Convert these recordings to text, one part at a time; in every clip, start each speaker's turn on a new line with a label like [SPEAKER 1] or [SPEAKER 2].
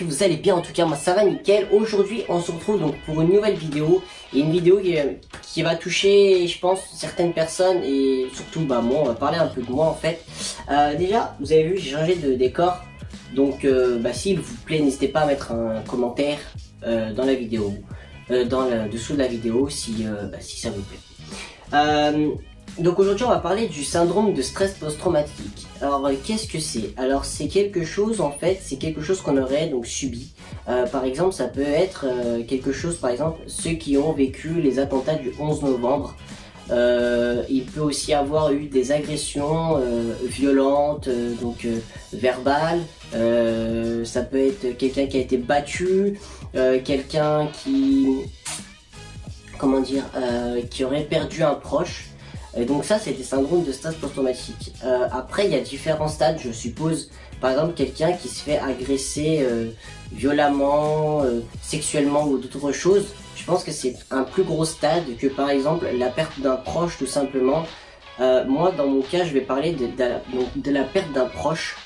[SPEAKER 1] que vous allez bien. En tout cas moi ça va nickel. Aujourd'hui on se retrouve donc pour une nouvelle vidéo, et une vidéo qui va toucher je pense certaines personnes, et surtout moi on va parler un peu de moi en fait. Déjà vous avez vu, j'ai changé de décor, donc s'il vous plaît n'hésitez pas à mettre un commentaire dans la vidéo, dans le dessous de la vidéo si ça vous plaît. Donc aujourd'hui on va parler du syndrome de stress post-traumatique. Alors qu'est-ce que c'est? Alors c'est quelque chose en fait, c'est quelque chose qu'on aurait donc subi. Par exemple ça peut être quelque chose, par exemple ceux qui ont vécu les attentats du 11 novembre. Il peut aussi avoir eu des agressions violentes, verbales. Ça peut être quelqu'un qui a été battu, quelqu'un qui qui aurait perdu un proche. Et donc ça c'est des syndromes de stress post-traumatique. Après il y a différents stades je suppose. Par exemple quelqu'un qui se fait agresser violemment, sexuellement ou d'autres choses. Je pense que c'est un plus gros stade que par exemple la perte d'un proche tout simplement. Moi dans mon cas je vais parler de la perte d'un proche.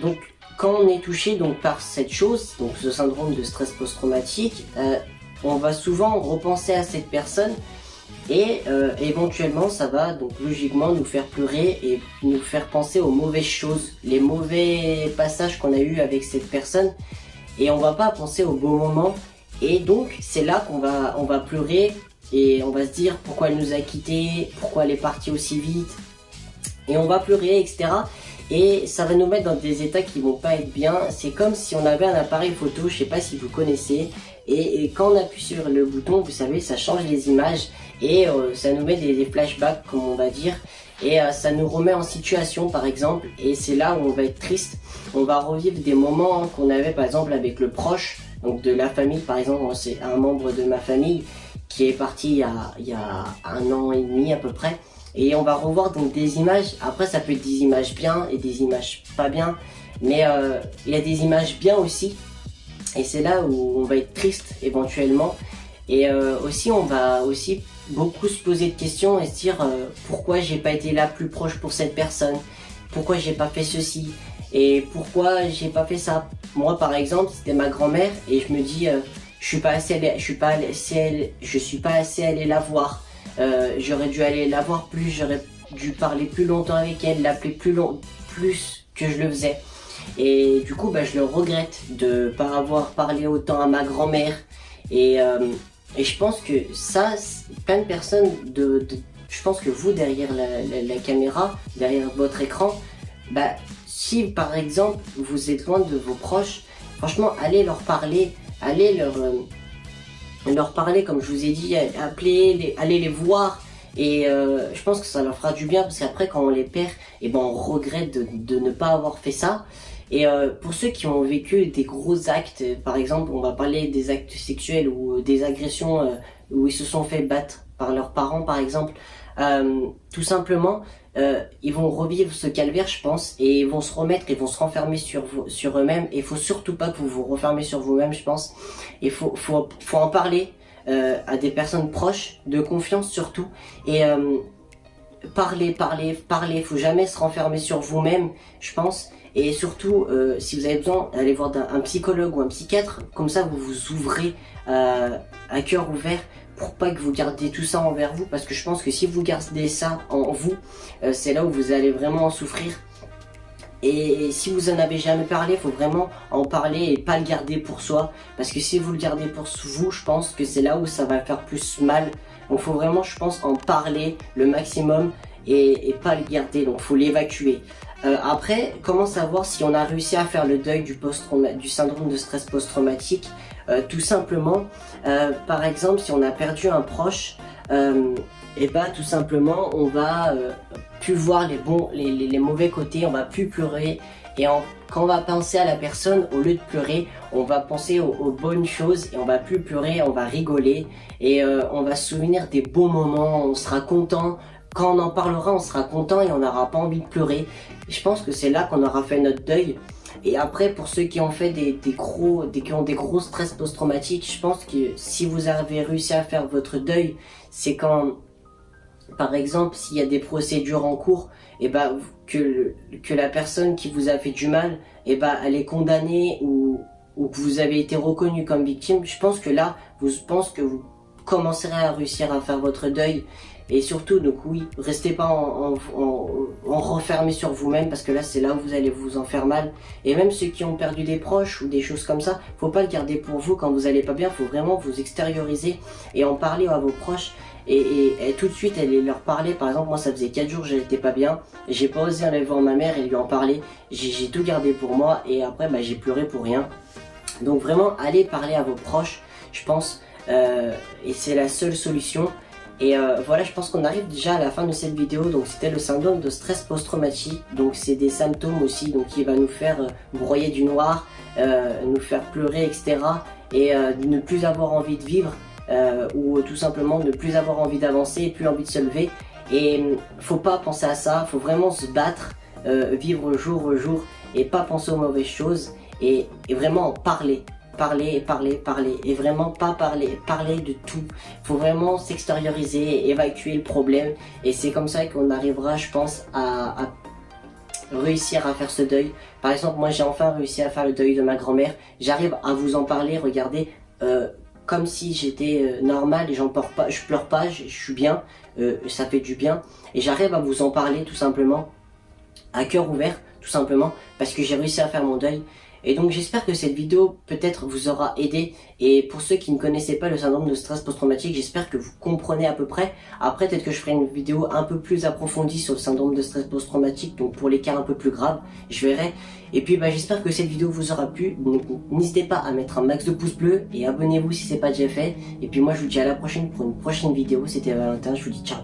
[SPEAKER 1] Donc quand on est touché donc par cette chose, donc ce syndrome de stress post-traumatique, on va souvent repenser à cette personne. Et éventuellement ça va donc logiquement nous faire pleurer et nous faire penser aux mauvaises choses, les mauvais passages qu'on a eu avec cette personne, et on va pas penser aux beaux moments. Et donc c'est là qu'on va pleurer et on va se dire pourquoi elle nous a quittés, pourquoi elle est partie aussi vite, et on va pleurer, etc. Et ça va nous mettre dans des états qui vont pas être bien. C'est comme si on avait un appareil photo, je sais pas si vous connaissez, et quand on appuie sur le bouton, vous savez, ça change les images et ça nous met des flashbacks comme on va dire, et ça nous remet en situation par exemple, et c'est là où on va être triste. On va revivre des moments qu'on avait par exemple avec le proche, donc de la famille par exemple. C'est un membre de ma famille qui est parti il y a 1 an et demi à peu près. Et on va revoir donc des images. Après ça peut être des images bien et des images pas bien, mais il y a des images bien aussi. Et c'est là où on va être triste éventuellement. Et aussi on va aussi beaucoup se poser de questions et se dire pourquoi j'ai pas été là plus proche pour cette personne, pourquoi j'ai pas fait ceci et pourquoi j'ai pas fait ça. Moi par exemple c'était ma grand-mère, et je me dis je suis pas assez allé la voir. J'aurais dû aller la voir plus, j'aurais dû parler plus longtemps avec elle, l'appeler plus que je le faisais. Et du coup je le regrette de pas avoir parlé autant à ma grand-mère. Et je pense que ça, plein de personnes, je pense que vous derrière la caméra, derrière votre écran, si par exemple vous êtes loin de vos proches, franchement allez leur parler, allez leur parler comme je vous ai dit, allez les voir. Et je pense que ça leur fera du bien, parce qu'après quand on les perd, on regrette de ne pas avoir fait ça. Et pour ceux qui ont vécu des gros actes, par exemple on va parler des actes sexuels ou des agressions où ils se sont fait battre par leurs parents par exemple, tout simplement ils vont revivre ce calvaire je pense, et ils vont se remettre, ils vont se renfermer sur eux-mêmes. Et il faut surtout pas que vous vous refermez sur vous-même je pense. Il faut en parler à des personnes proches, de confiance surtout. Et parler, faut jamais se renfermer sur vous-même je pense. Et surtout si vous avez besoin d'aller voir un psychologue ou un psychiatre, comme ça vous vous ouvrez à cœur ouvert, pour pas que vous gardiez tout ça envers vous, parce que je pense que si vous gardez ça en vous, c'est là où vous allez vraiment en souffrir. Et si vous en avez jamais parlé, il faut vraiment en parler et pas le garder pour soi, parce que si vous le gardez pour vous, je pense que c'est là où ça va faire plus mal. Donc faut vraiment, je pense, en parler le maximum et pas le garder, donc faut l'évacuer. Après, comment savoir si on a réussi à faire le deuil du syndrome de stress post-traumatique? Tout simplement, par exemple si on a perdu un proche, tout simplement on va plus voir les mauvais côtés, on va plus pleurer. Et quand on va penser à la personne, au lieu de pleurer, on va penser aux bonnes choses, et on va plus pleurer, on va rigoler, et on va se souvenir des beaux moments, on sera content. Quand on en parlera, on sera content et on n'aura pas envie de pleurer. Je pense que c'est là qu'on aura fait notre deuil. Et après, pour ceux qui ont fait qui ont des gros stress post-traumatiques, je pense que si vous avez réussi à faire votre deuil, c'est quand par exemple, s'il y a des procédures en cours, et ben que la personne qui vous a fait du mal, et ben elle est condamnée ou que vous avez été reconnu comme victime, je pense que là, vous commencerez à réussir à faire votre deuil. Et surtout, donc oui, restez pas en renfermé sur vous-même, parce que là, c'est là où vous allez vous en faire mal. Et même ceux qui ont perdu des proches ou des choses comme ça, faut pas le garder pour vous quand vous allez pas bien, faut vraiment vous extérioriser et en parler à vos proches. Et tout de suite aller leur parler. Par exemple, moi ça faisait 4 jours que j'étais pas bien, j'ai pas osé aller voir ma mère et lui en parler, j'ai tout gardé pour moi et après j'ai pleuré pour rien. Donc vraiment allez parler à vos proches, je pense, et c'est la seule solution. Et voilà, je pense qu'on arrive déjà à la fin de cette vidéo. Donc c'était le syndrome de stress post-traumatique. Donc c'est des symptômes aussi, donc qui va nous faire broyer du noir, nous faire pleurer, etc. Et ne plus avoir envie de vivre, ou tout simplement ne plus avoir envie d'avancer, plus envie de se lever. Et faut pas penser à ça, faut vraiment se battre, vivre jour au jour et pas penser aux mauvaises choses et vraiment parler. Parler, et vraiment pas parler de tout. Faut vraiment s'extérioriser, évacuer le problème, et c'est comme ça qu'on arrivera, je pense, à réussir à faire ce deuil. Par exemple, moi j'ai enfin réussi à faire le deuil de ma grand-mère, j'arrive à vous en parler, regardez, comme si j'étais normal et je pleure pas, je suis bien, ça fait du bien, et j'arrive à vous en parler tout simplement, à cœur ouvert, tout simplement, parce que j'ai réussi à faire mon deuil. Et donc j'espère que cette vidéo peut-être vous aura aidé, et pour ceux qui ne connaissaient pas le syndrome de stress post-traumatique, j'espère que vous comprenez à peu près. Après peut-être que je ferai une vidéo un peu plus approfondie sur le syndrome de stress post-traumatique, donc pour les cas un peu plus graves, je verrai. Et puis j'espère que cette vidéo vous aura plu, donc n'hésitez pas à mettre un max de pouces bleus et abonnez-vous si c'est pas déjà fait. Et puis moi je vous dis à la prochaine pour une prochaine vidéo, c'était Valentin, je vous dis ciao.